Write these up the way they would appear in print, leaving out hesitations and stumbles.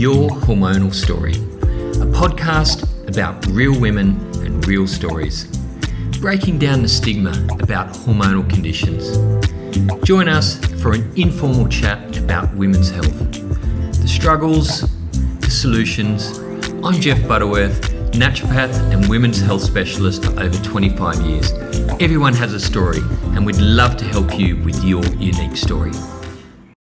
Your Hormonal Story, a podcast about real women and real stories, breaking down the stigma about hormonal conditions. Join us for an informal chat about women's health, the struggles, the solutions. I'm Jeff Butterworth, naturopath and women's health specialist for over 25 years. Everyone has a story, and we'd love to help you with your unique story.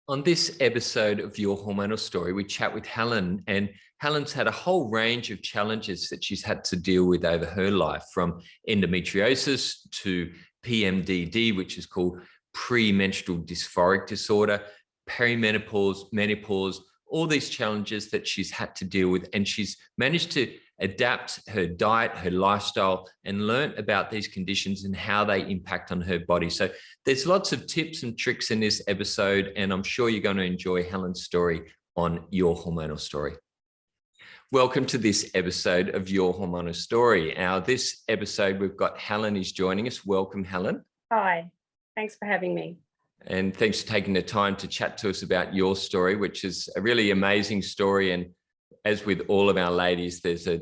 On this episode of Your Hormonal Story, we chat with Helen, and Helen's had a whole range of challenges that she's had to deal with over her life, from endometriosis to PMDD, which is called premenstrual dysphoric disorder, perimenopause, menopause, all these challenges that she's had to deal with. And she's managed to adapt her diet, her lifestyle, and learn about these conditions and how they impact on her body. So there's lots of tips and tricks in this episode, and I'm sure you're going to enjoy Helen's story on Your Hormonal Story. Welcome to this episode of Your Hormonal Story. Now, this episode, we've got Helen is joining us. Welcome, Helen. Hi, thanks for having me. And thanks for taking the time to chat to us about your story, which is a really amazing story. And as with all of our ladies, there's a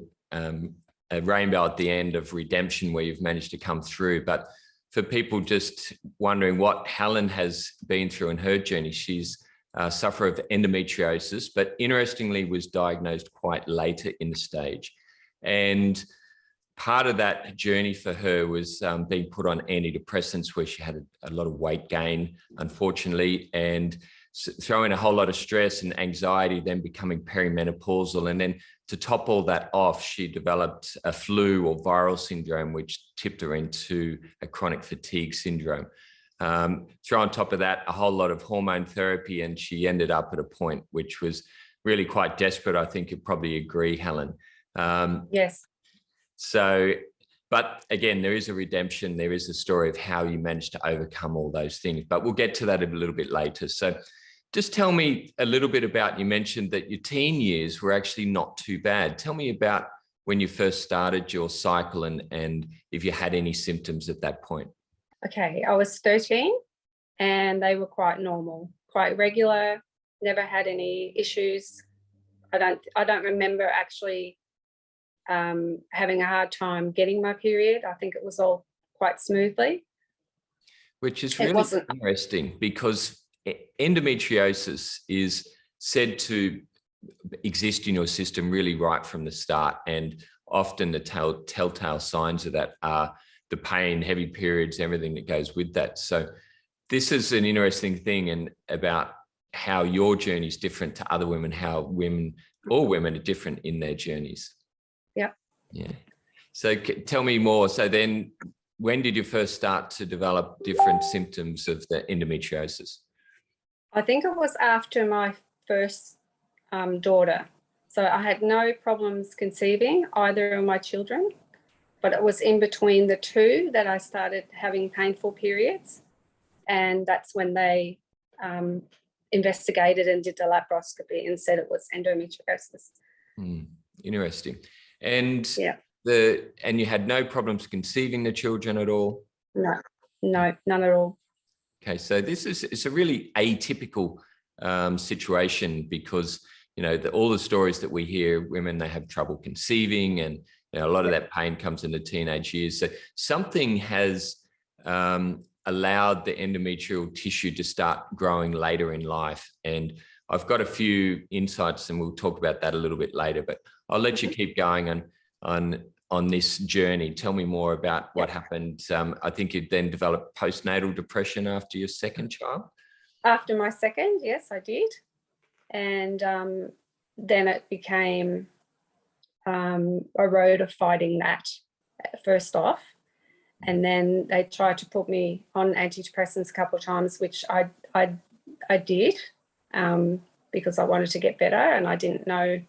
rainbow at the end of redemption where you've managed to come through. But for people just wondering what Helen has been through in her journey, she's a sufferer of endometriosis, but interestingly was diagnosed quite later in the stage. And part of that journey for her was being put on antidepressants, where she had a lot of weight gain, unfortunately, and throwing a whole lot of stress and anxiety, then becoming perimenopausal. And then to top all that off, she developed a flu or viral syndrome, which tipped her into a chronic fatigue syndrome. Throw on top of that a whole lot of hormone therapy, and she ended up at a point which was really quite desperate. I think you'd probably agree, Helen. Yes. So, but again, there is a redemption. There is a story of how you managed to overcome all those things, but we'll get to that a little bit later. So just tell me a little bit about, you mentioned that your teen years were actually not too bad. Tell me about when you first started your cycle and if you had any symptoms at that point. Okay, I was 13 and they were quite normal, quite regular, never had any issues. I don't remember actually having a hard time getting my period. I think it was all quite smoothly. Which is really interesting, because endometriosis is said to exist in your system really right from the start. And often the telltale signs of that are the pain, heavy periods, everything that goes with that. So this is an interesting thing, and about how your journey is different to other women, how all women are different in their journeys. Yeah. So tell me more. So then when did you first start to develop different symptoms of the endometriosis? I think it was after my first daughter. So I had no problems conceiving either of my children, but it was in between the two that I started having painful periods. And that's when they investigated and did the laparoscopy and said it was endometriosis. Interesting. And yeah. And you had no problems conceiving the children at all? No, none at all. Okay, so it's a really atypical situation, because all the stories that we hear, women, they have trouble conceiving, and a lot of that pain comes in the teenage years. So something has allowed the endometrial tissue to start growing later in life. And I've got a few insights, and we'll talk about that a little bit later, but I'll let you keep going on this journey. Tell me more about what happened. I think you then developed postnatal depression after your second child. After my second, yes, I did. And then it became a road of fighting that first off. And then they tried to put me on antidepressants a couple of times, which I did because I wanted to get better, and I didn't know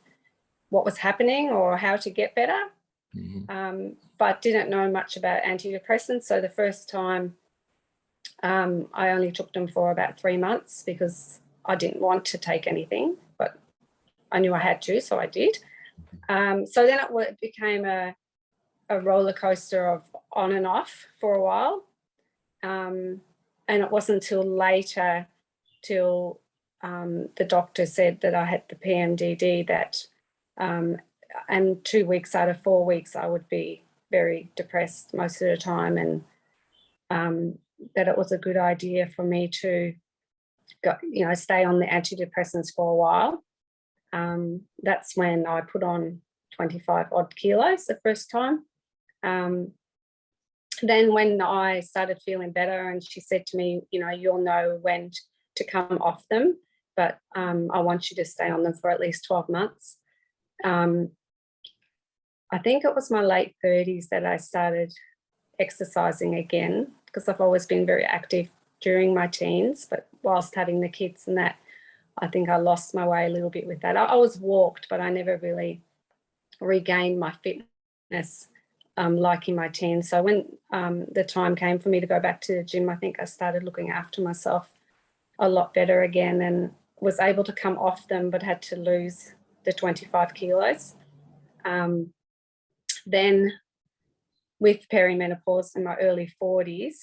what was happening or how to get better, but didn't know much about antidepressants. So the first time I only took them for about 3 months because I didn't want to take anything, but I knew I had to, so I did. So then it became a roller coaster of on and off for a while. And it wasn't until later, till the doctor said that I had the PMDD, that and 2 weeks out of 4 weeks I would be very depressed most of the time, and that it was a good idea for me to go, stay on the antidepressants for a while. That's when I put on 25 odd kilos the first time. Then when I started feeling better, and she said to me, you'll know when to come off them, but I want you to stay on them for at least 12 months. I think it was my late 30s that I started exercising again, because I've always been very active during my teens, but whilst having the kids and that, I think I lost my way a little bit with that. I was walked, but I never really regained my fitness like in my teens. So when the time came for me to go back to the gym, I think I started looking after myself a lot better again, and was able to come off them, but had to lose the 25 kilos. Then with perimenopause in my early 40s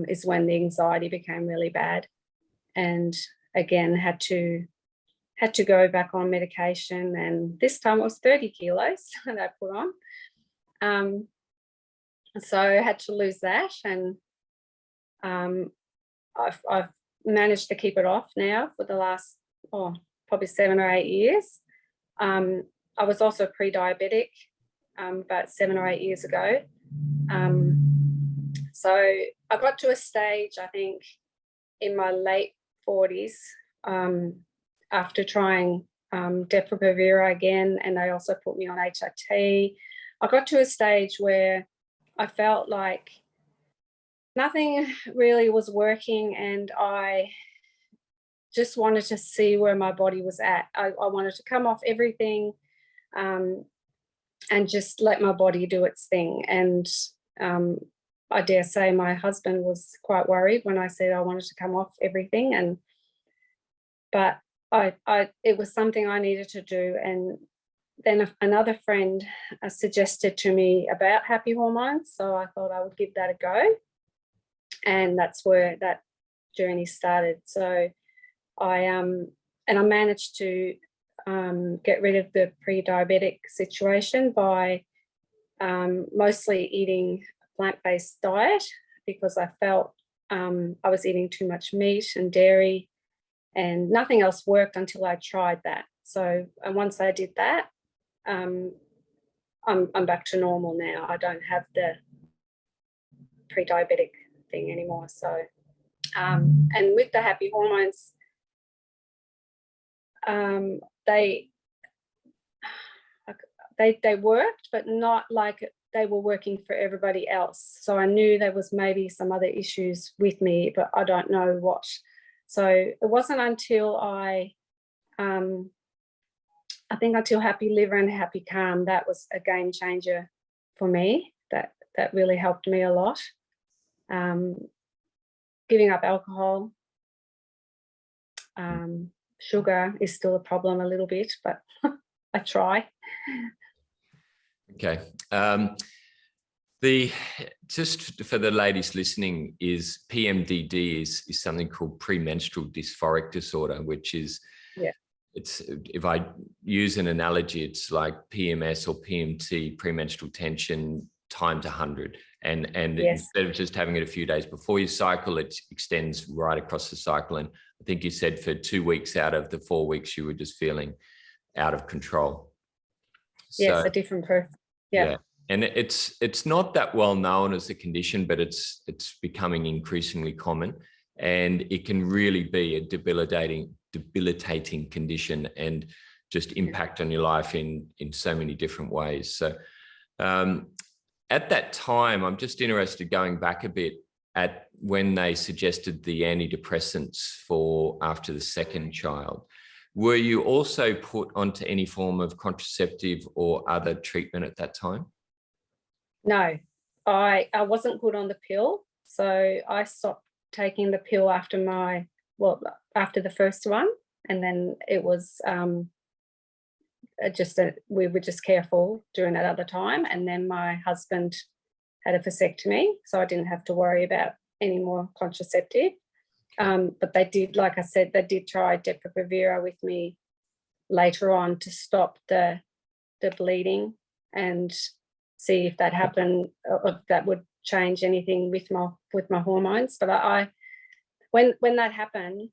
is when the anxiety became really bad, and again had to go back on medication, and this time it was 30 kilos that I put on. So I had to lose that, and I've managed to keep it off now for the last probably 7 or 8 years. I was also pre-diabetic about 7 or 8 years ago. So I got to a stage, I think, in my late 40s after trying Depo Provera again, and they also put me on HRT. I got to a stage where I felt like nothing really was working, and I just wanted to see where my body was at. I wanted to come off everything and just let my body do its thing. And I dare say my husband was quite worried when I said I wanted to come off everything, but it was something I needed to do. And then another friend suggested to me about happy hormones, so I thought I would give that a go, and that's where that journey started. So I managed to get rid of the pre-diabetic situation by mostly eating a plant-based diet, because I felt I was eating too much meat and dairy, and nothing else worked until I tried that. So once I did that, I'm back to normal now. I don't have the pre-diabetic thing anymore. So and with the happy hormones, they worked, but not like they were working for everybody else. So I knew there was maybe some other issues with me, but I don't know what. So it wasn't until I think until Happy Liver and Happy Calm, that was a game changer for me. That really helped me a lot. Giving up alcohol. Sugar is still a problem a little bit, but I try. Okay. Just for the ladies listening, is PMDD is something called premenstrual dysphoric disorder, which is, it's, if I use an analogy, it's like PMS or PMT, premenstrual tension, times 100. And instead of just having it a few days before your cycle, it extends right across the cycle. And I think you said for 2 weeks out of the 4 weeks, you were just feeling out of control. Yes, a different person. Yeah. And it's not that well known as a condition, but it's becoming increasingly common, and it can really be a debilitating condition and just impact on your life in so many different ways. So at that time, I'm just interested, going back a bit, at when they suggested the antidepressants for after the second child. Were you also put onto any form of contraceptive or other treatment at that time? No, I wasn't put on the pill. So I stopped taking the pill after the first one. And then it was we were just careful during that other time. And then my husband had a vasectomy, so I didn't have to worry about any more contraceptive. But they did, like I said, they did try Depo Provera with me later on to stop the bleeding and see if that happened, or if that would change anything with my hormones. But when that happened,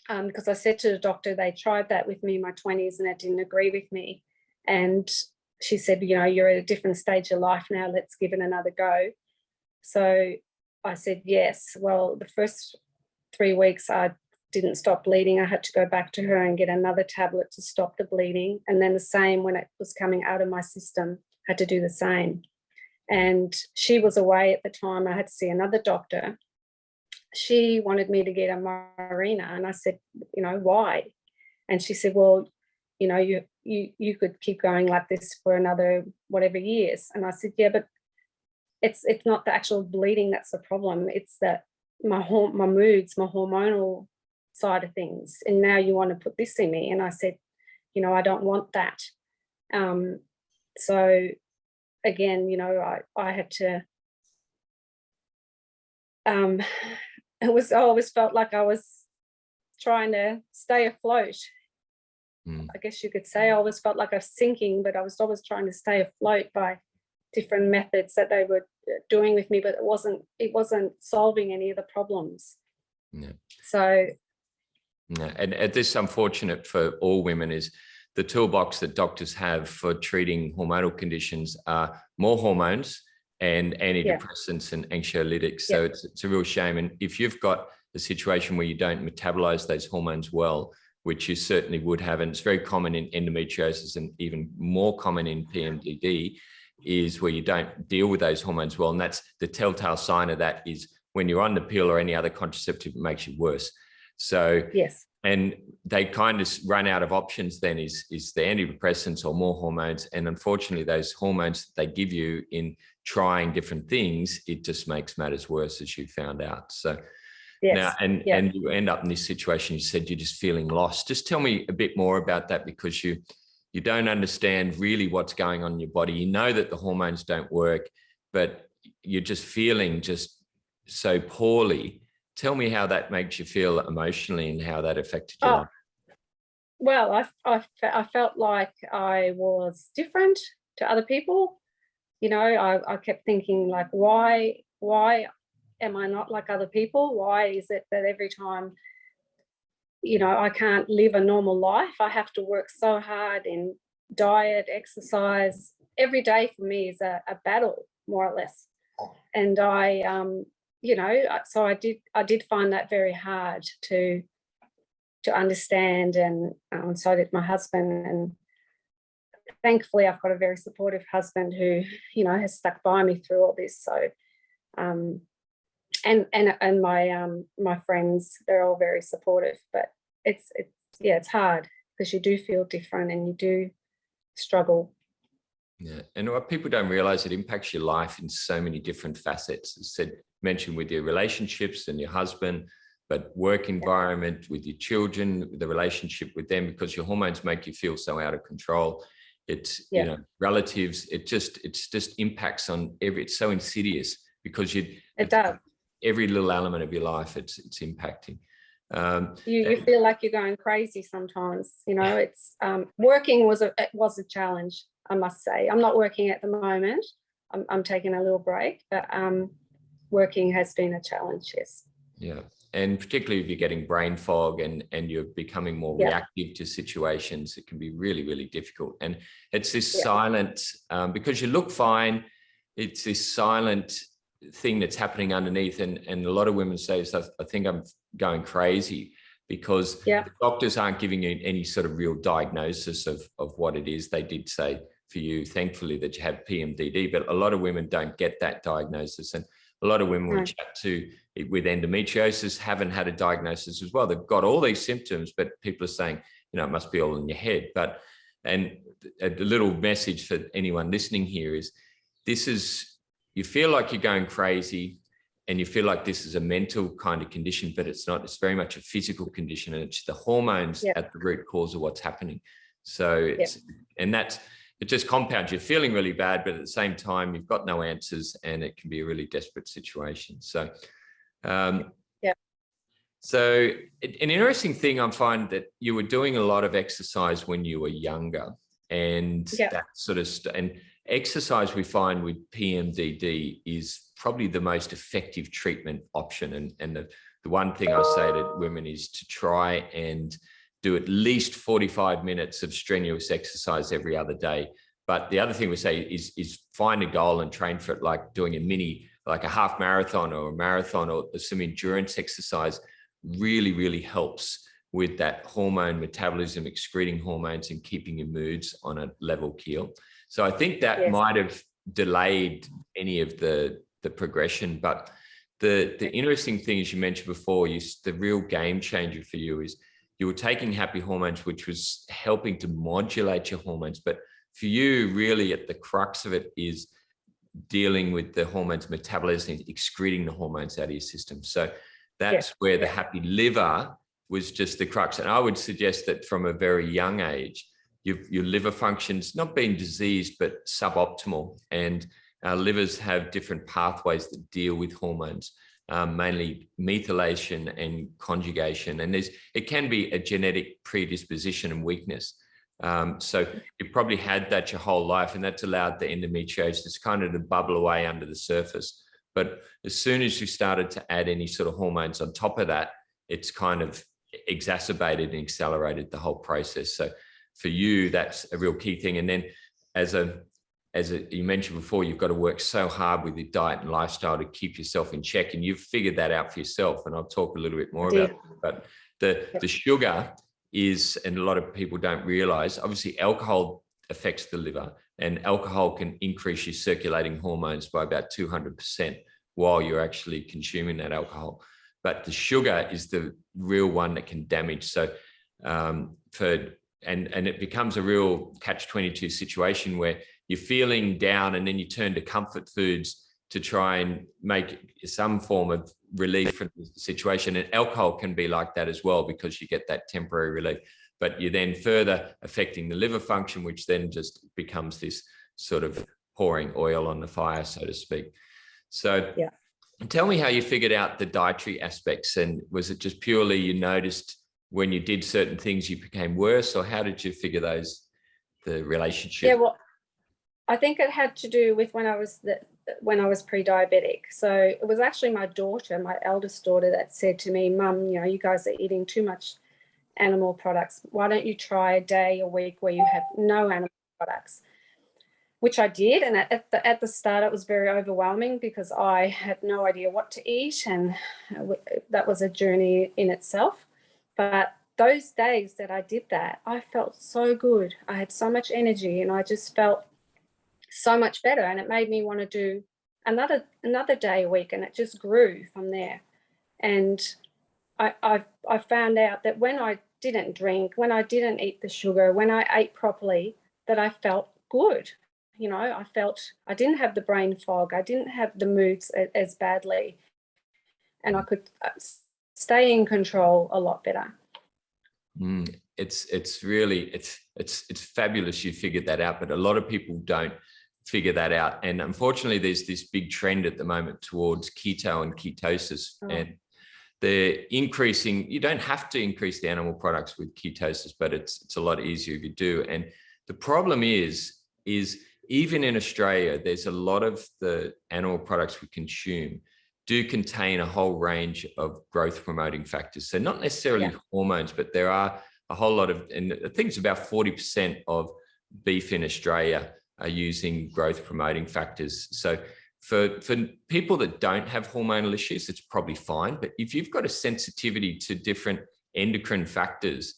because I said to the doctor, they tried that with me in my 20s and it didn't agree with me. And she said, you know, you're at a different stage of life now, let's give it another go. So I said yes. Well, the first 3 weeks I didn't stop bleeding. I had to go back to her and get another tablet to stop the bleeding. And then the same when it was coming out of my system, I had to do the same. And she was away at the time. I had to see another doctor. She wanted me to get a Mirena, and I said, you know, why? And she said, well, you know, you could keep going like this for another whatever years. And I said, yeah, but it's not the actual bleeding that's the problem. It's that my moods, my hormonal side of things. And now you want to put this in me. And I said, you know, I don't want that. So again, you know, I had to. I always felt like I was trying to stay afloat. I guess you could say I always felt like I was sinking, but I was always trying to stay afloat by different methods that they were doing with me, but it wasn't solving any of the problems. Yeah. So. Yeah. And this is unfortunate for all women is the toolbox that doctors have for treating hormonal conditions are more hormones and antidepressants and anxiolytics. So it's a real shame. And if you've got a situation where you don't metabolize those hormones well, which you certainly would have, and it's very common in endometriosis and even more common in PMDD, is where you don't deal with those hormones well. And that's the telltale sign of that is when you're on the pill or any other contraceptive, it makes you worse. So, yes. And they kind of run out of options then is the antidepressants or more hormones. And unfortunately, those hormones that they give you in trying different things, it just makes matters worse, as you found out. So now, and you end up in this situation, you said you're just feeling lost. Just tell me a bit more about that, because you don't understand really what's going on in your body. You know that the hormones don't work, but you're just feeling just so poorly. Tell me how that makes you feel emotionally and how that affected your life. Well, I felt like I was different to other people. You know, I kept thinking, like, why am I not like other people? Why is it that every time, you know, I can't live a normal life? I have to work so hard in diet, exercise. Every day for me is a battle, more or less. And you know, so I did find that very hard to understand, and so did my husband. And thankfully, I've got a very supportive husband who, you know, has stuck by me through all this. So, and my friends, they're all very supportive. But it's hard because you do feel different and you do struggle. Yeah, and what people don't realize, it impacts your life in so many different facets. As I mentioned, with your relationships and your husband, but work environment, with your children, the relationship with them, because your hormones make you feel so out of control. It's you know, relatives. It's just impacts on it's so insidious because it does every little element of your life. It's impacting. You feel like you're going crazy sometimes. You know, it's working was a challenge, I must say. I'm not working at the moment. I'm taking a little break, but working has been a challenge, yes. Yeah, and particularly if you're getting brain fog and you're becoming more reactive to situations, it can be really, really difficult. And it's this silent, because you look fine, it's this silent thing that's happening underneath. And a lot of women say, so I think I'm going crazy, because the doctors aren't giving you any sort of real diagnosis of what it is. They did say for you, thankfully, that you have PMDD, but a lot of women don't get that diagnosis. And a lot of women we chat to with endometriosis haven't had a diagnosis as well. They've got all these symptoms, but people are saying, you know, it must be all in your head. And a little message for anyone listening here is, you feel like you're going crazy and you feel like this is a mental kind of condition, but it's not. It's very much a physical condition, and it's the hormones at the root cause of what's happening. So it just compounds. You're feeling really bad, but at the same time, you've got no answers, and it can be a really desperate situation. So, So an interesting thing, I find that you were doing a lot of exercise when you were younger, and that sort of and exercise we find with PMDD is probably the most effective treatment option. And the one thing I say to women is to try and do at least 45 minutes of strenuous exercise every other day. But the other thing we say is find a goal and train for it, like doing a mini, like a half marathon or a marathon or some endurance exercise. Really helps with that hormone metabolism, excreting hormones and keeping your moods on a level keel. So I think that might have delayed any of the progression. But the interesting thing, as you mentioned before, the real game changer for you is you were taking happy hormones, which was helping to modulate your hormones. But for you, really at the crux of it is dealing with the hormones metabolism, excreting the hormones out of your system. So that's where the happy liver was just the crux. And I would suggest that from a very young age, your liver functions not being diseased, but suboptimal. And our livers have different pathways that deal with hormones, mainly methylation and conjugation. And it can be a genetic predisposition and weakness. So you probably had that your whole life, and that's allowed the endometriosis kind of to bubble away under the surface. But as soon as you started to add any sort of hormones on top of that, it's kind of exacerbated and accelerated the whole process. So for you, that's a real key thing. And then as you mentioned before, you've got to work so hard with your diet and lifestyle to keep yourself in check. And you've figured that out for yourself. And I'll talk a little bit more about it. But the sugar is, and a lot of people don't realize, obviously alcohol affects the liver, and alcohol can increase your circulating hormones by about 200% while you're actually consuming that alcohol. But the sugar is the real one that can damage. So and it becomes a real catch-22 situation where you're feeling down and then you turn to comfort foods to try and make some form of relief from the situation. And alcohol can be like that as well, because you get that temporary relief. But you're then further affecting the liver function, which then just becomes this sort of pouring oil on the fire, so to speak. So tell me how you figured out the dietary aspects. And was it just purely you noticed when you did certain things you became worse, or how did you figure the relationship? Yeah, well, I think it had to do with when I was pre-diabetic. So it was actually my daughter, my eldest daughter, that said to me, "Mum, you guys are eating too much animal products. Why don't you try a day a week where you have no animal products?" Which I did. And at the start, it was very overwhelming because I had no idea what to eat. And that was a journey in itself. But those days that I did that, I felt so good. I had so much energy and I just felt so much better. And it made me want to do another day a week. And it just grew from there. And I found out that when I didn't drink, when I didn't eat the sugar, when I ate properly, that I felt good. I felt I didn't have the brain fog. I didn't have the moods as badly. And I could stay in control a lot better. It's really fabulous you figured that out, but a lot of people don't figure that out. And unfortunately, there's this big trend at the moment towards keto and ketosis. And they're increasing. You don't have to increase the animal products with ketosis, but it's a lot easier if you do. And the problem is even in Australia, there's a lot of the animal products we consume do contain a whole range of growth promoting factors. So not necessarily hormones, but there are a whole lot of, and I think it's about 40% of beef in Australia are using growth promoting factors. So for people that don't have hormonal issues, it's probably fine. But if you've got a sensitivity to different endocrine factors,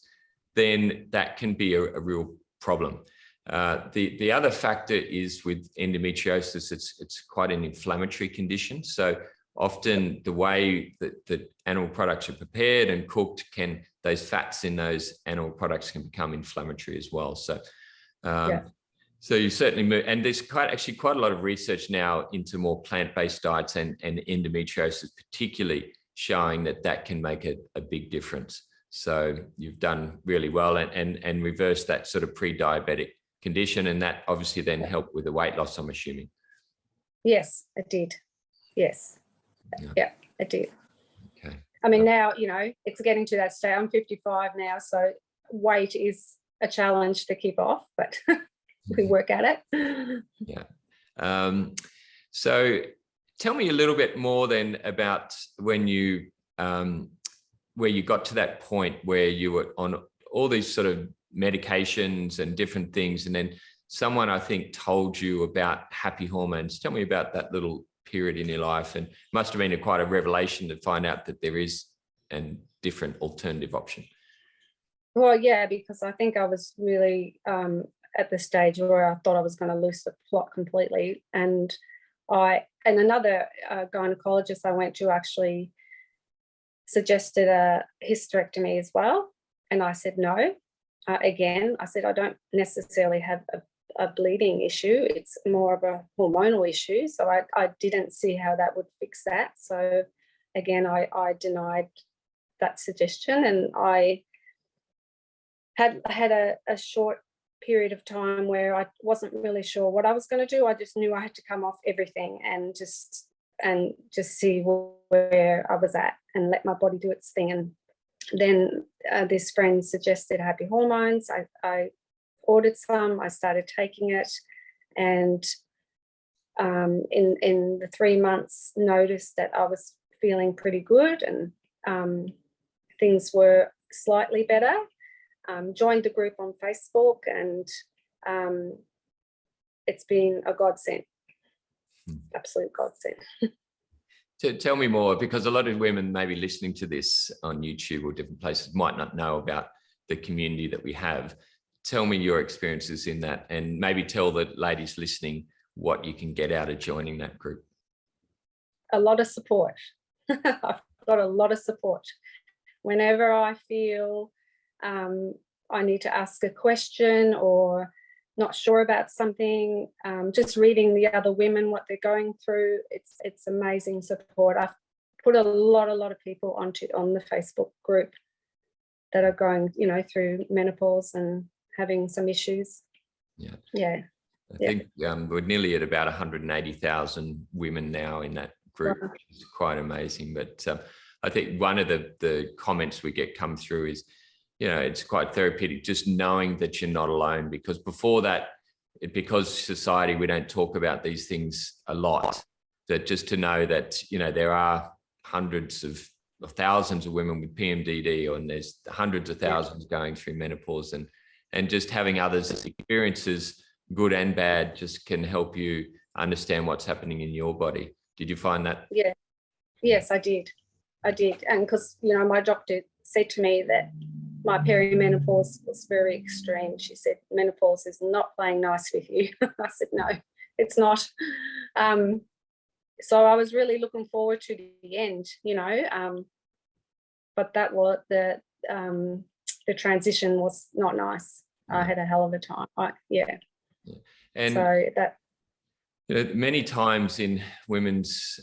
then that can be a real problem. The other factor is with endometriosis, it's quite an inflammatory condition. So often the way that animal products are prepared and cooked, those fats in those animal products can become inflammatory as well. So, so you certainly move, and there's quite a lot of research now into more plant-based diets and endometriosis, particularly showing that can make a big difference. So you've done really well and reversed that sort of pre-diabetic condition, and that obviously then helped with the weight loss, I'm assuming. Yes, it did. Yes. Yeah, it did. Okay. I mean, now, you know, it's getting to that stage. I'm 55 now, so weight is a challenge to keep off, but we work at it. Yeah. So tell me a little bit more then about when you, where you got to that point where you were on all these sort of medications and different things, and then someone, I think, told you about happy hormones. Tell me about that little period in your life, and it must have been quite a revelation to find out that there is a different alternative option. Well, yeah, because I think I was really at the stage where I thought I was going to lose the plot completely, and another gynecologist I went to actually suggested a hysterectomy as well, and I said no. Again, I said I don't necessarily have a bleeding issue, it's more of a hormonal issue, so I didn't see how that would fix that. So again, I denied that suggestion, and I had a short period of time where I wasn't really sure what I was going to do. I just knew I had to come off everything and just see where I was at and let my body do its thing. And then this friend suggested happy hormones. I ordered some, I started taking it, and in the 3 months noticed that I was feeling pretty good, and things were slightly better. Joined the group on Facebook, and it's been a godsend, absolute godsend. So tell me more, because a lot of women maybe listening to this on YouTube or different places might not know about the community that we have. Tell me your experiences in that, and maybe tell the ladies listening what you can get out of joining that group. A lot of support. I've got a lot of support. Whenever I feel I need to ask a question or not sure about something, just reading the other women, what they're going through, it's amazing support. I've put a lot of people on the Facebook group that are going, you know, through menopause and having some issues. I think we're nearly at about 180,000 women now in that group, which is quite amazing. But I think one of the comments we get come through is, you know, it's quite therapeutic just knowing that you're not alone, because before that, because society, we don't talk about these things a lot, that just to know that, you know, there are hundreds of thousands of women with PMDD, and there's hundreds of thousands going through menopause, and just having others' experiences, good and bad, just can help you understand what's happening in your body. Did you find that? Yeah. Yes, I did. And because, you know, my doctor said to me that my perimenopause was very extreme. She said, menopause is not playing nice with you. I said, no, it's not. So I was really looking forward to the end, you know, but that was the transition was not nice. I had a hell of a time. And so that, you know, many times in women's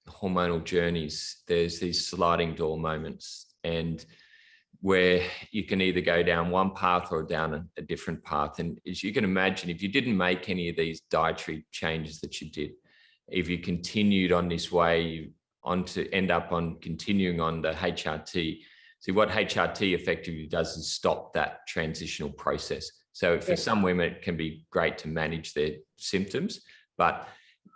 hormonal journeys, there's these sliding door moments, and where you can either go down one path or down a different path. And as you can imagine, if you didn't make any of these dietary changes that you did, if you continued on this way, you end up on continuing on the HRT. See, what HRT effectively does is stop that transitional process. So for some women, it can be great to manage their symptoms, but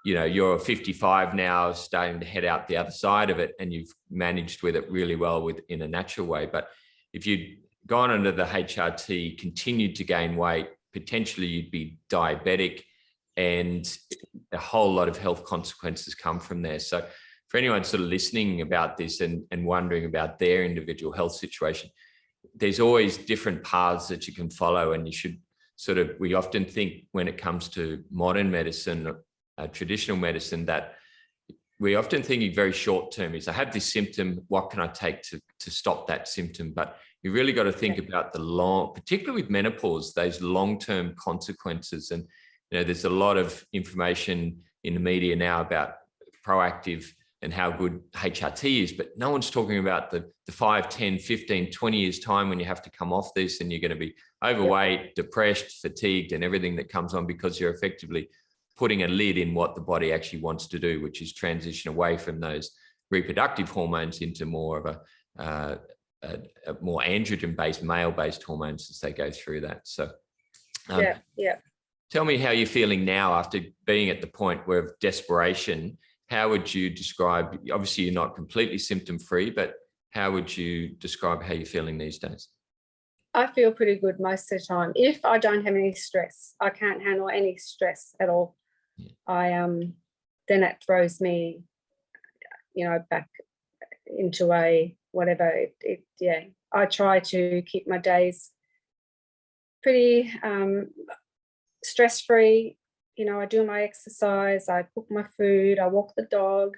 you know, you're 55 now, starting to head out the other side of it, and you've managed with it really well in a natural way. But if you'd gone under the HRT, continued to gain weight, potentially you'd be diabetic, and a whole lot of health consequences come from there. So for anyone sort of listening about this and wondering about their individual health situation, there's always different paths that you can follow, and you should sort of, we often think when it comes to modern medicine, traditional medicine, that we often think very short term is, I have this symptom, what can I take to stop that symptom? But you really got to think about the particularly with menopause, those long-term consequences. And, you know, there's a lot of information in the media now about proactive and how good HRT is, but no one's talking about the 5, 10, 15, 20 years time when you have to come off this, and you're going to be overweight, depressed, fatigued, and everything that comes on, because you're effectively putting a lid in what the body actually wants to do, which is transition away from those reproductive hormones into more of a more androgen-based, male-based hormones as they go through that. So tell me how you're feeling now after being at the point where of desperation. How would you describe, obviously you're not completely symptom-free, but how would you describe how you're feeling these days? I feel pretty good most of the time. If I don't have any stress, I can't handle any stress at all. Then it throws me, back into a whatever. I try to keep my days pretty stress-free. I do my exercise, I cook my food, I walk the dog.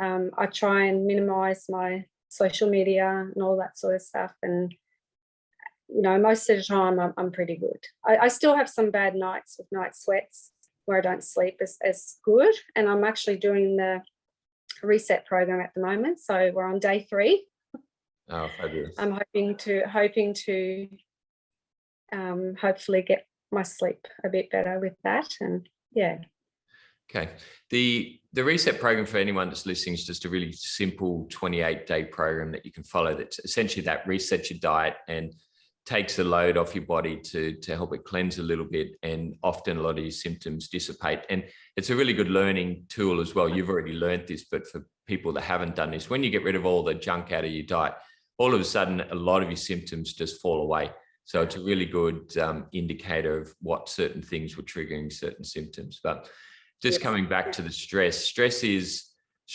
I try and minimize my social media and all that sort of stuff. And most of the time I'm pretty good. I still have some bad nights with night sweats where I don't sleep as good. And I'm actually doing the reset program at the moment. So we're on day 3. Oh, fabulous. I'm hoping to hopefully get my sleep a bit better with that. And Okay. The reset program for anyone that's listening is just a really simple 28-day program that you can follow. That's essentially that resets your diet and takes the load off your body to help it cleanse a little bit, and often a lot of your symptoms dissipate. And it's a really good learning tool as well. You've already learned this, but for people that haven't done this, when you get rid of all the junk out of your diet, all of a sudden a lot of your symptoms just fall away. So it's a really good indicator of what certain things were triggering certain symptoms. But just coming back to the stress is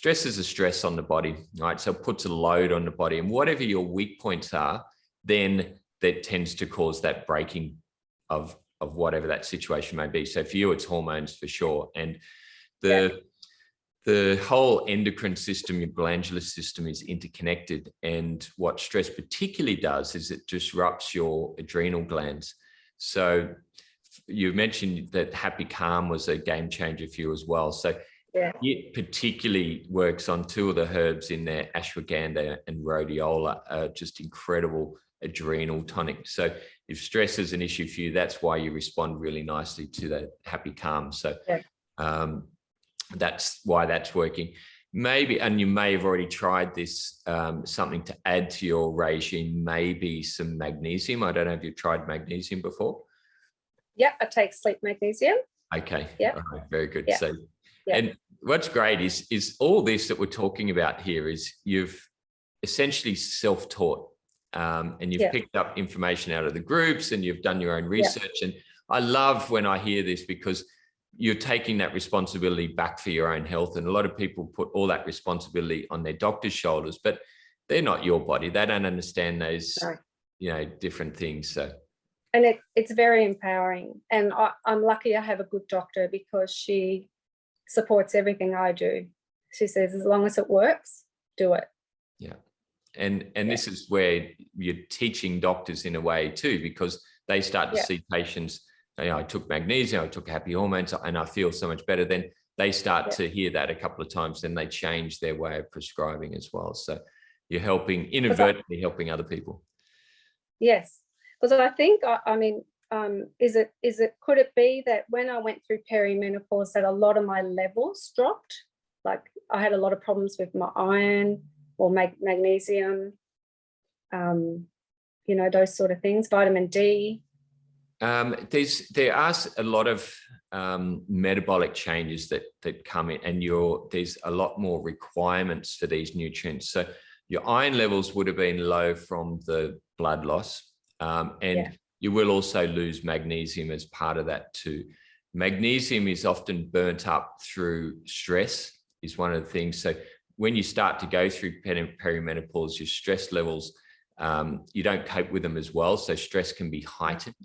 a stress on the body, right? So it puts a load on the body, and whatever your weak points are, then that tends to cause that breaking of whatever that situation may be. So for you, it's hormones for sure. And the whole endocrine system, your glandular system, is interconnected. And what stress particularly does is it disrupts your adrenal glands. So you mentioned that Happy Calm was a game changer for you as well. So it particularly works on 2 of the herbs in there, ashwagandha and rhodiola, just incredible adrenal tonic. So if stress is an issue for you, that's why you respond really nicely to that Happy Calm. So that's why that's working. Maybe, and you may have already tried this, something to add to your regime, maybe some magnesium. I don't know if you've tried magnesium before. I take sleep magnesium. Okay. All right, very good. So, and what's great is all this that we're talking about here is you've essentially self-taught. And you've picked up information out of the groups, and you've done your own research. And I love when I hear this, because you're taking that responsibility back for your own health. And a lot of people put all that responsibility on their doctor's shoulders, but they're not your body. They don't understand those, different things. So, and it's very empowering. And I'm lucky I have a good doctor, because she supports everything I do. She says, as long as it works, do it. Yeah. And this is where you're teaching doctors in a way too, because they start to see patients, I took magnesium, I took happy hormones, and I feel so much better. Then they start to hear that a couple of times, then they change their way of prescribing as well. So you're inadvertently helping other people. Yes, because I think, could it be that when I went through perimenopause that a lot of my levels dropped? Like I had a lot of problems with my iron or magnesium, those sort of things, vitamin D. There are a lot of metabolic changes that come in, and there's a lot more requirements for these nutrients. So your iron levels would have been low from the blood loss, and you will also lose magnesium as part of that too. Magnesium is often burnt up through stress, is one of the things. So when you start to go through perimenopause, your stress levels, you don't cope with them as well. So stress can be heightened.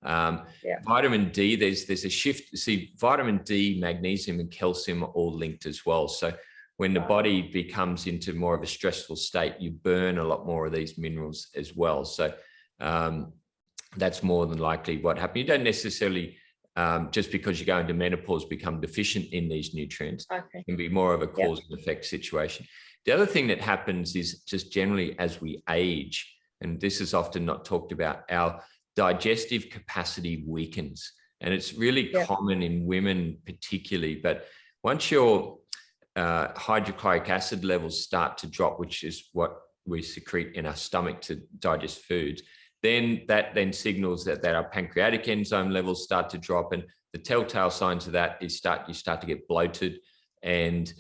Vitamin D, there's a shift. See, vitamin D, magnesium, and calcium are all linked as well. So when the body becomes into more of a stressful state, you burn a lot more of these minerals as well. So that's more than likely what happened. You don't necessarily, just because you go into menopause, become deficient in these nutrients. It can be more of a cause and effect situation. The other thing that happens is just generally as we age, and this is often not talked about, our digestive capacity weakens. And it's really common in women particularly, but once you're hydrochloric acid levels start to drop, which is what we secrete in our stomach to digest foods, then that signals that our pancreatic enzyme levels start to drop. And the telltale signs of that is you start to get bloated and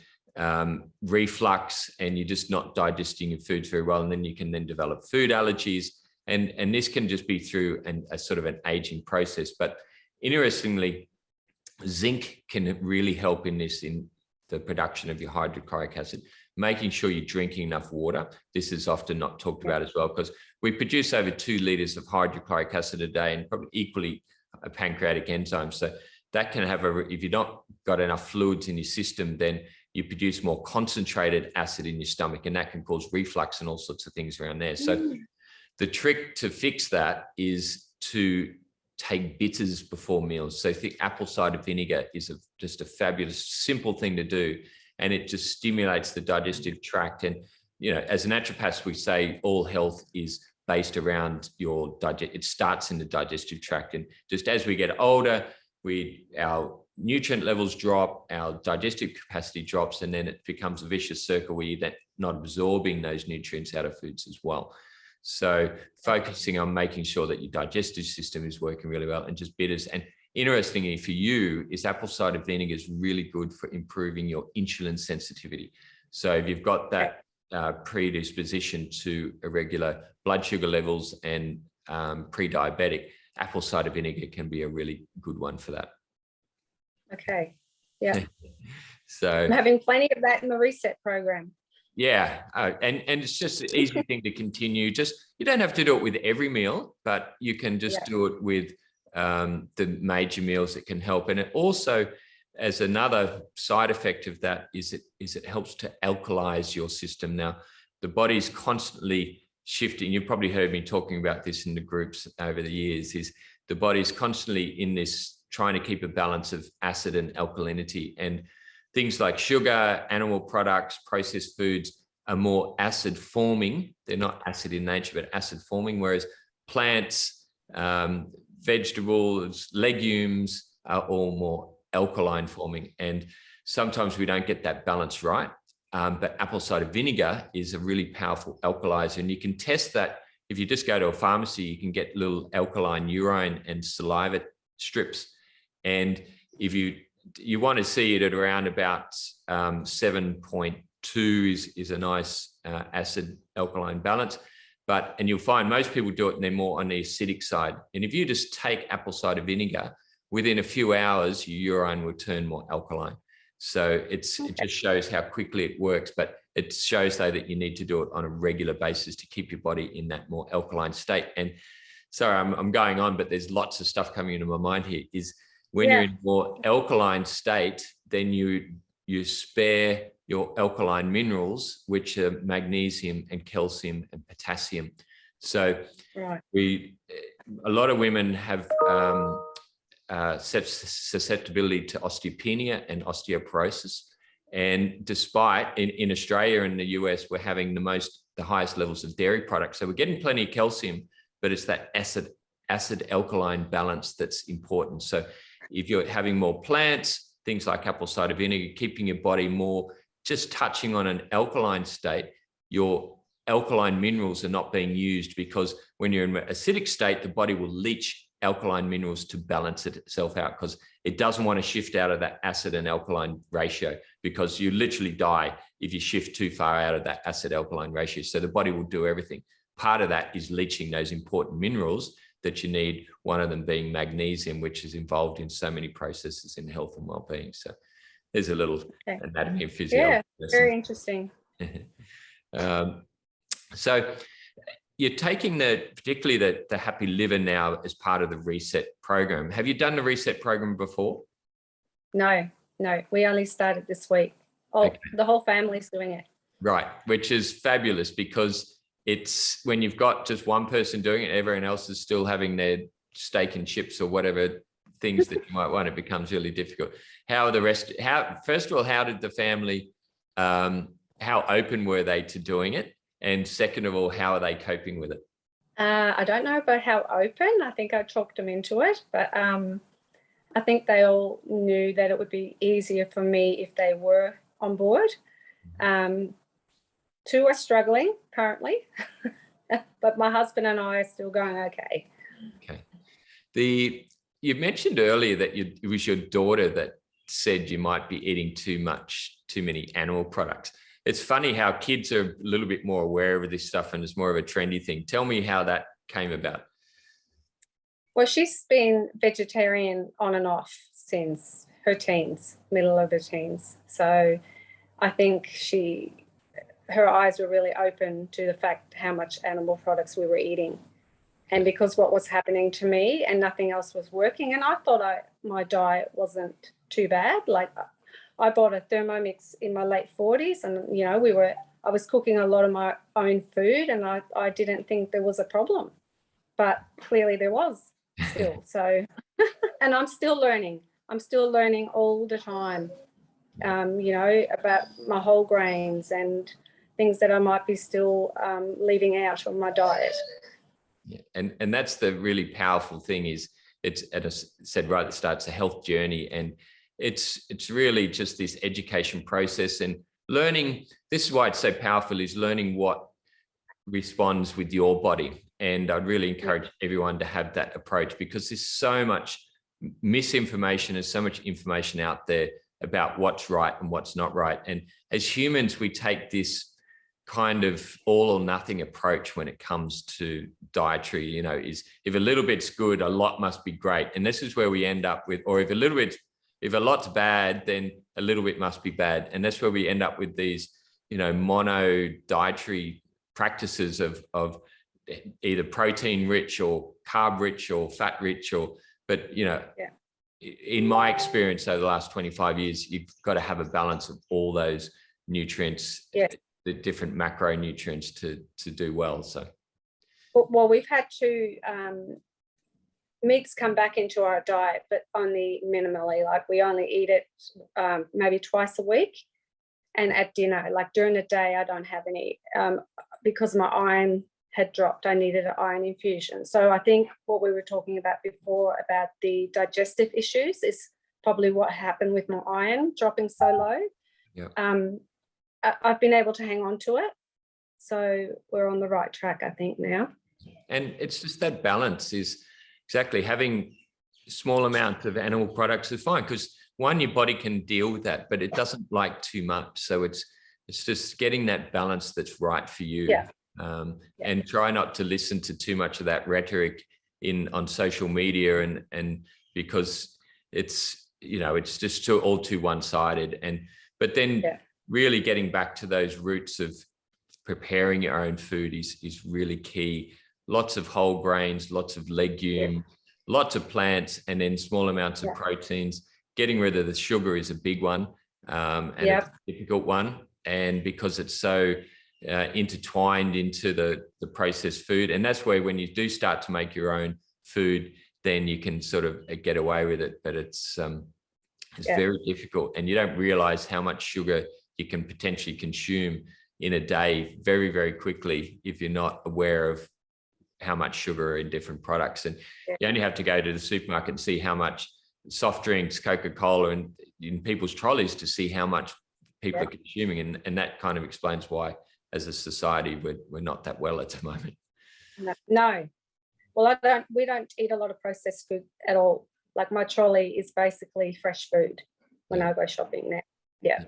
reflux, and you're just not digesting your foods very well. And then you can then develop food allergies. And this can just be through a sort of an aging process. But interestingly, zinc can really help in the production of your hydrochloric acid, making sure you're drinking enough water. This is often not talked about as well, because we produce over 2 liters of hydrochloric acid a day, and probably equally a pancreatic enzyme. So that can have if you've not got enough fluids in your system, then you produce more concentrated acid in your stomach, and that can cause reflux and all sorts of things around there. So the trick to fix that is to take bitters before meals. So I think apple cider vinegar is just a fabulous, simple thing to do. And it just stimulates the digestive tract. And, you know, as a naturopath, we say all health is based around it starts in the digestive tract. And just as we get older, our nutrient levels drop, our digestive capacity drops, and then it becomes a vicious circle where you're not absorbing those nutrients out of foods as well. So focusing on making sure that your digestive system is working really well, and just bitters. And interestingly for you is apple cider vinegar is really good for improving your insulin sensitivity. So if you've got that predisposition to irregular blood sugar levels and pre-diabetic, apple cider vinegar can be a really good one for that. Okay. Yeah. So I'm having plenty of that in the reset program. Yeah. And it's just an easy thing to continue. You don't have to do it with every meal, but you can just do it with the major meals that can help. And it also, as another side effect of that, is it helps to alkalize your system. Now, the body's constantly shifting. You've probably heard me talking about this in the groups over the years, is the body's constantly in this trying to keep a balance of acid and alkalinity. And things like sugar, animal products, processed foods are more acid forming. They're not acid in nature, but acid forming, whereas plants, vegetables, legumes are all more alkaline forming. And sometimes we don't get that balance right. But apple cider vinegar is a really powerful alkalizer. And you can test that if you just go to a pharmacy. You can get little alkaline urine and saliva strips. And if you want to see it at around about 7.2 is a nice acid alkaline balance. And you'll find most people do it and they're more on the acidic side. And if you just take apple cider vinegar, within a few hours, your urine will turn more alkaline. So it just shows how quickly it works, but it shows though that you need to do it on a regular basis to keep your body in that more alkaline state. And sorry, I'm going on, but there's lots of stuff coming into my mind here. Is when you're in more alkaline state, then you spare your alkaline minerals, which are magnesium and calcium and potassium. So a lot of women have susceptibility to osteopenia and osteoporosis. And despite in Australia and the US, we're having the highest levels of dairy products. So we're getting plenty of calcium, but it's that acid alkaline balance that's important. So if you're having more plants, things like apple cider vinegar, keeping your body more just touching on an alkaline state, your alkaline minerals are not being used, because when you're in an acidic state, the body will leach alkaline minerals to balance itself out, because it doesn't want to shift out of that acid and alkaline ratio, because you literally die if you shift too far out of that acid alkaline ratio. So the body will do everything. Part of that is leaching those important minerals that you need, one of them being magnesium, which is involved in so many processes in health and well-being. So there's a little anatomy and physiology. Yeah, very interesting. So you're taking particularly the Happy Liver now as part of the reset program. Have you done the reset program before? No, we only started this week. The whole family's doing it. Right, which is fabulous, because it's when you've got just one person doing it, everyone else is still having their steak and chips or whatever things that you might want, it becomes really difficult. First of all, how did the family, how open were they to doing it? And second of all, how are they coping with it? I don't know about how open. I think I talked them into it, but I think they all knew that it would be easier for me if they were on board. 2 are struggling currently, but my husband and I are still going okay. Okay. You mentioned earlier that it was your daughter that said you might be eating too many animal products. It's funny how kids are a little bit more aware of this stuff and it's more of a trendy thing. Tell me how that came about. Well, she's been vegetarian on and off since her teens, middle of her teens. So I think her eyes were really open to the fact how much animal products we were eating. And because what was happening to me and nothing else was working, and I thought my diet wasn't too bad. Like, I bought a Thermomix in my late 40s, and you know, I was cooking a lot of my own food, and I didn't think there was a problem, but clearly there was still. So, and I'm still learning. I'm still learning all the time, you know, about my whole grains and things that I might be still leaving out of my diet. Yeah. And that's the really powerful thing is it's, as I said right at the start, it's a health journey, and it's really just this education process and learning. This is why it's so powerful, is learning what responds with your body. And I'd really encourage everyone to have that approach, because there's so much misinformation and so much information out there about what's right and what's not right. And as humans, we take this kind of all or nothing approach when it comes to dietary, you know, is if a little bit's good, a lot must be great. And this is where we end up with, or if a lot's bad, then a little bit must be bad. And that's where we end up with these, you know, mono dietary practices of either protein rich or carb rich or fat rich, but you know, in my experience over the last 25 years, you've got to have a balance of all those nutrients, the different macronutrients to do well. So, well, we've had to meats come back into our diet, but only minimally. Like, we only eat it maybe twice a week, and at dinner. Like, during the day, I don't have any because my iron had dropped. I needed an iron infusion. So I think what we were talking about before about the digestive issues is probably what happened with my iron dropping so low. Yeah. I've been able to hang on to it. So we're on the right track, I think, now. And it's just that balance is exactly having small amounts of animal products is fine, because one, your body can deal with that, but it doesn't like too much. So it's just getting that balance that's right for you. And try not to listen to too much of that rhetoric on social media, and because it's, you know, it's just all too one-sided. But then really getting back to those roots of preparing your own food is really key. Lots of whole grains, lots of legume, lots of plants, and then small amounts of proteins. Getting rid of the sugar is a big one, and it's a difficult one. And because it's so intertwined into the processed food, and that's where when you do start to make your own food, then you can sort of get away with it. But it's very difficult, and you don't realize how much sugar you can potentially consume in a day very, very quickly if you're not aware of how much sugar are in different products. And you only have to go to the supermarket and see how much soft drinks, Coca-Cola, and in people's trolleys to see how much people are consuming. And that kind of explains why, as a society, we're not that well at the moment. No. Well, we don't eat a lot of processed food at all. Like, my trolley is basically fresh food when I go shopping now. Yeah.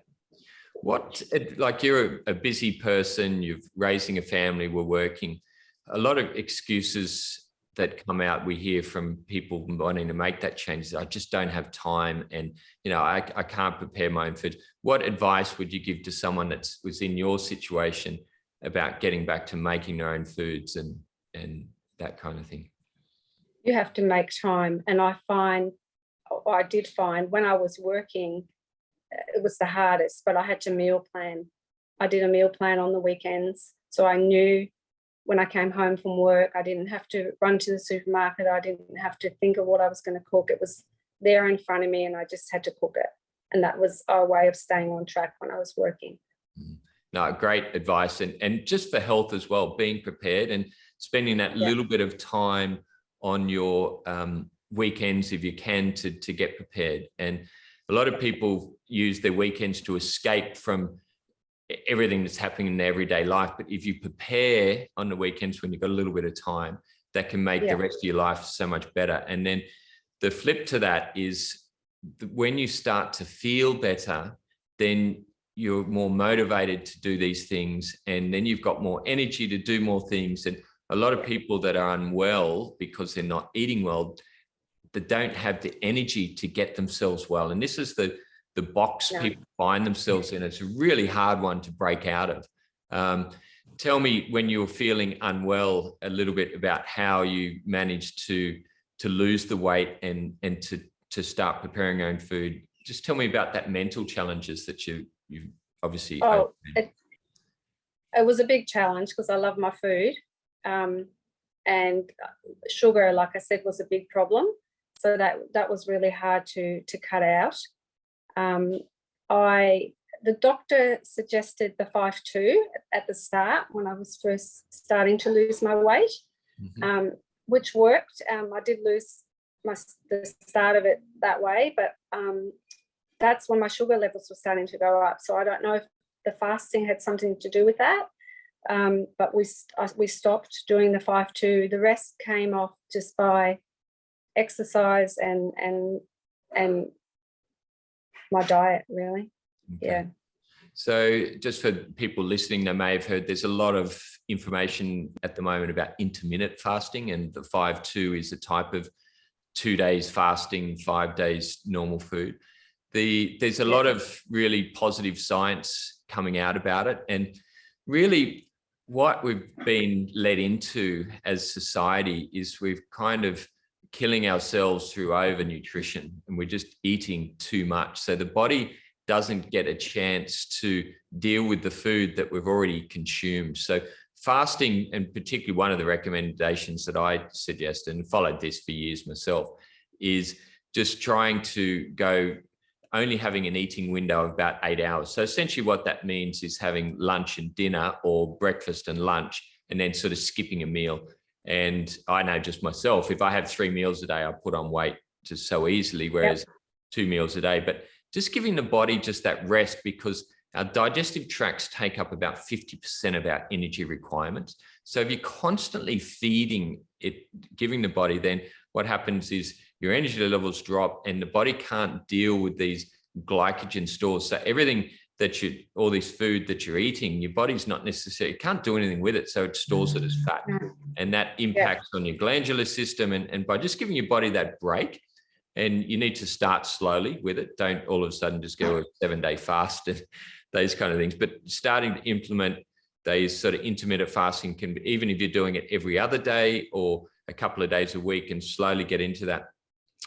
Like, you're a busy person, you're raising a family, we're working. A lot of excuses that come out, we hear from people wanting to make that change. I just don't have time, and you know, I can't prepare my own food. What advice would you give to someone that was in your situation about getting back to making their own foods and that kind of thing? You have to make time. And I did find when I was working, it was the hardest, but I had to meal plan. I did a meal plan on the weekends. So I knew when I came home from work, I didn't have to run to the supermarket. I didn't have to think of what I was going to cook. It was there in front of me, and I just had to cook it. And that was our way of staying on track when I was working. No, great advice. And just for health as well, being prepared and spending that little bit of time on your weekends, if you can, to get prepared. And a lot of people use their weekends to escape from everything that's happening in their everyday life. But if you prepare on the weekends when you've got a little bit of time, that can make the rest of your life so much better. And then the flip to that is when you start to feel better, then you're more motivated to do these things. And then you've got more energy to do more things. And a lot of people that are unwell because they're not eating well, that don't have the energy to get themselves well. And this is the box people find themselves in. It's a really hard one to break out of. Tell me, when you were feeling unwell, a little bit about how you managed to lose the weight and to start preparing your own food. Just tell me about that mental challenges that you obviously overcame. It was a big challenge because I love my food, and sugar, like I said, was a big problem. So that was really hard to cut out. The doctor suggested the 5-2 at the start when I was first starting to lose my weight, which worked. I did lose the start of it that way, but that's when my sugar levels were starting to go up. So I don't know if the fasting had something to do with that, but we stopped doing the 5-2. The rest came off just by exercise and my diet, really. Okay. Yeah. So just for people listening, they may have heard there's a lot of information at the moment about intermittent fasting, and the 5-2 is a type of 2 days fasting, 5 days normal food. There's a lot of really positive science coming out about it. And really what we've been led into as society is we've kind of killing ourselves through overnutrition, and we're just eating too much. So the body doesn't get a chance to deal with the food that we've already consumed. So fasting, and particularly one of the recommendations that I suggest, and followed this for years myself, is just trying to go only having an eating window of about 8 hours. So essentially what that means is having lunch and dinner, or breakfast and lunch, and then sort of skipping a meal. And I know just myself, if I have 3 meals a day, I put on weight just so easily, whereas 2 meals a day. But just giving the body just that rest, because our digestive tracts take up about 50% of our energy requirements. So if you're constantly feeding it, giving the body, then what happens is your energy levels drop and the body can't deal with these glycogen stores. So everything that all this food that you're eating, your body's not necessarily, can't do anything with it. So it stores it as fat, and that impacts on your glandular system. And by just giving your body that break, and you need to start slowly with it. Don't all of a sudden just go a 7-day fast and those kind of things, but starting to implement these sort of intermittent fasting can be, even if you're doing it every other day or a couple of days a week, and slowly get into that.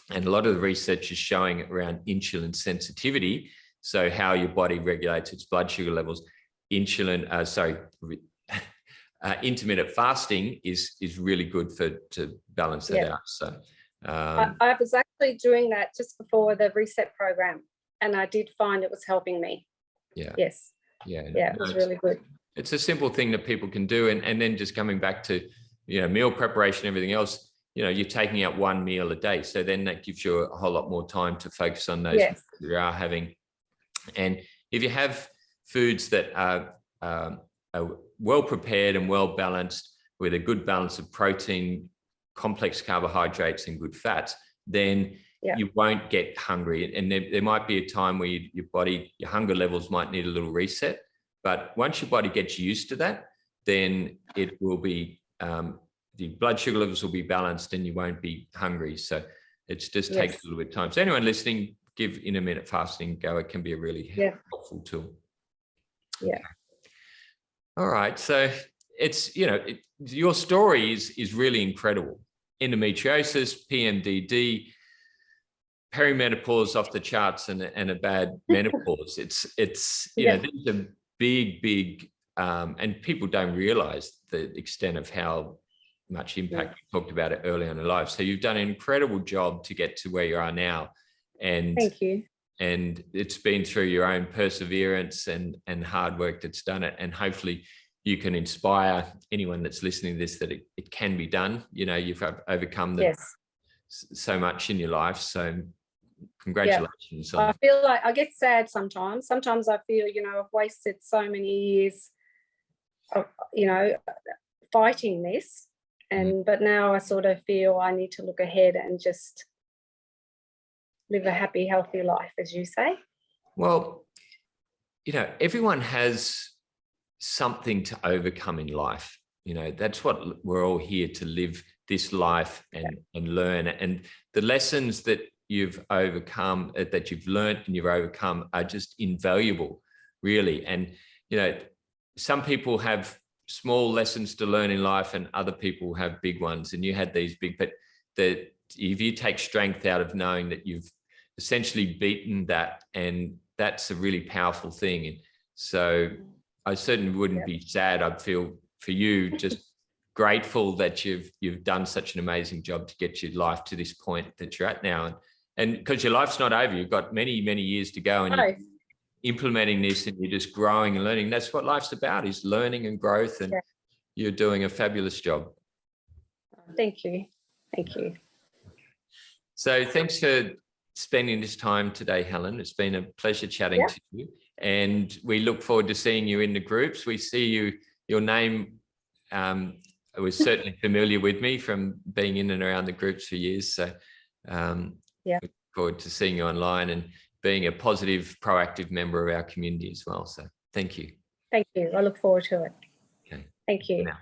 And a lot of the research is showing around insulin sensitivity. So how your body regulates its blood sugar levels. Intermittent fasting is really good to balance that out. So I was actually doing that just before the reset program, and I did find it was helping me. It was really good. It's a simple thing that people can do. And then just coming back to, meal preparation, everything else, you're taking out 1 meal a day. So then that gives you a whole lot more time to focus on those you are having. And if you have foods that are well prepared and well balanced, with a good balance of protein, complex carbohydrates, and good fats, then you won't get hungry. And there might be a time where your hunger levels might need a little reset. But once your body gets used to that, then it will be, the blood sugar levels will be balanced and you won't be hungry. So it just takes a little bit of time. So anyone listening, give intermittent fasting a go. It can be a really helpful tool. Yeah. All right. So it's, your story is really incredible. Endometriosis, PMDD, perimenopause off the charts, and a bad menopause. It's these are big, and people don't realize the extent of how much impact you talked about it early on in life. So you've done an incredible job to get to where you are now. And thank you. And it's been through your own perseverance and hard work that's done it. And hopefully you can inspire anyone that's listening to this that it can be done. You've overcome so much in your life. So congratulations. I feel like I get sad sometimes. Sometimes I feel, you know, I've wasted so many years of, you know, fighting this. But now I sort of feel I need to look ahead and just live a happy, healthy life, as you say. Well, you know, everyone has something to overcome in life. You know, that's what we're all here to live, this life and learn. And the lessons that you've overcome, that you've learned and you've overcome are just invaluable, really. And, you know, some people have small lessons to learn in life and other people have big ones. And you had these big, but if you take strength out of knowing that you've essentially beaten that, and that's a really powerful thing. And so I certainly wouldn't be sad. I'd feel for you just grateful that you've done such an amazing job to get your life to this point that you're at now. And because your life's not over, you've got many, many years to go, and you're implementing this and you're just growing and learning. That's what life's about, is learning and growth. And you're doing a fabulous job. Thank you. Thank you. So thanks for spending this time today, Helen. It's been a pleasure chatting to you. And we look forward to seeing you in the groups. We see your name was certainly familiar with me from being in and around the groups for years. So look forward to seeing you online and being a positive, proactive member of our community as well. So thank you. Thank you. I look forward to it. Okay. Thank you. Now.